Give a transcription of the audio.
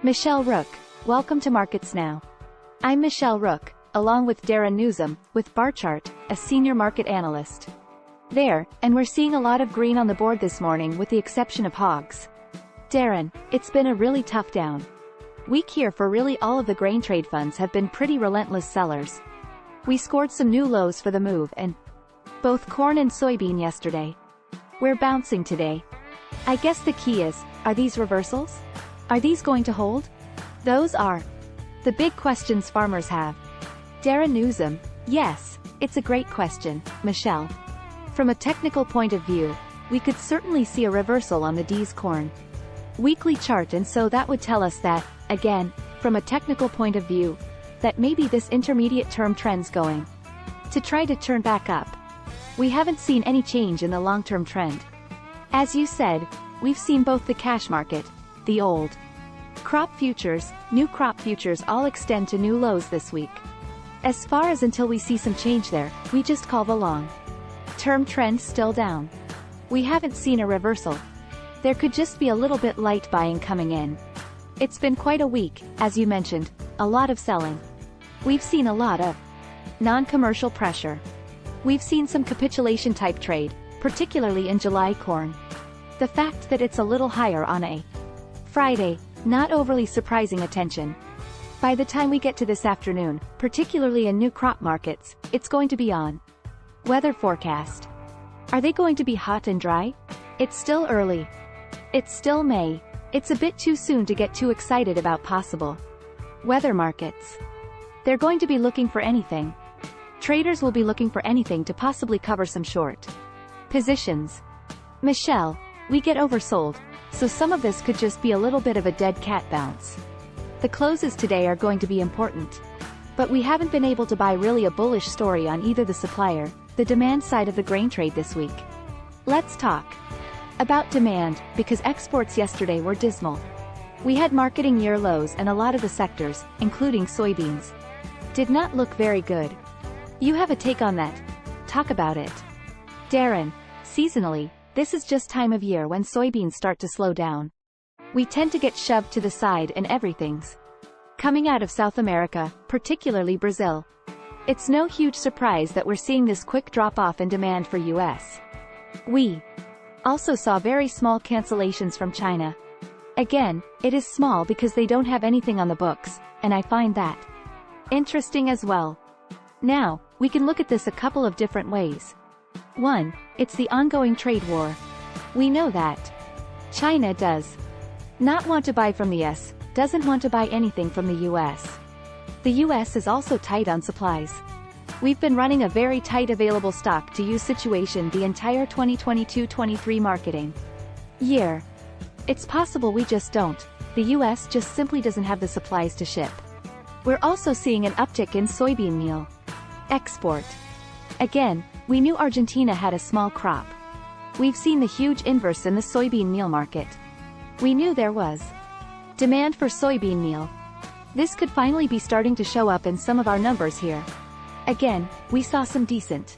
Michelle Rook, welcome to Markets Now. I'm Michelle Rook, along with Darren Newsom, with Barchart, a senior market analyst. And we're seeing a lot of green on the board this morning with the exception of hogs. Darren, it's been a really tough down week here for really all of the grain trade funds have been pretty relentless sellers. We scored some new lows for the move and both corn and soybean yesterday. We're bouncing today. I guess the key is, are these reversals? Are these going to hold? Those are the big questions farmers have. Darren Newsom, yes, it's a great question, Michelle. From a technical point of view, we could certainly see a reversal on the D's corn weekly chart, and so that would tell us that, again, from a technical point of view, that maybe this intermediate term trend's going to try to turn back up. We haven't seen any change in the long-term trend. As you said, we've seen both the cash market, the old crop futures, new crop futures all extend to new lows this week. As far as until we see some change there, we just call the long-term trend still down. We haven't seen a reversal. There could just be a little bit light buying coming in. It's been quite a week, as you mentioned, a lot of selling. We've seen a lot of non-commercial pressure. We've seen some capitulation type trade, particularly in July corn. The fact that it's a little higher on a Friday, not overly surprising attention. By the time we get to this afternoon, particularly in new crop markets, it's going to be on. Weather forecast. Are they going to be hot and dry? It's still early. It's still May. It's a bit too soon to get too excited about possible weather markets. They're going to be looking for anything. Traders will be looking for anything to possibly cover some short positions. Michelle, we get oversold, so some of this could just be a little bit of a dead cat bounce. The closes today are going to be important. But we haven't been able to buy really a bullish story on either the supplier, the demand side of the grain trade this week. Let's talk about demand, because exports yesterday were dismal. We had marketing year lows and a lot of the sectors, including soybeans, did not look very good. You have a take on that. Talk about it. Darren, seasonally, this is just time of year when soybeans start to slow down. We tend to get shoved to the side and everything's coming out of South America, particularly Brazil. It's no huge surprise that we're seeing this quick drop-off in demand for US. We also saw very small cancellations from China. Again, it is small because they don't have anything on the books, and I find that interesting as well. Now, we can look at this a couple of different ways. One, it's the ongoing trade war. We know that China does not want to buy from the US, doesn't want to buy anything from the US. The US is also tight on supplies. We've been running a very tight available stock to use situation the entire 2022-23 marketing year. It's possible we just don't. The US just simply doesn't have the supplies to ship. We're also seeing an uptick in soybean meal export. Again, we knew Argentina had a small crop. We've seen the huge inverse in the soybean meal market. We knew there was demand for soybean meal. This could finally be starting to show up in some of our numbers here. Again, we saw some decent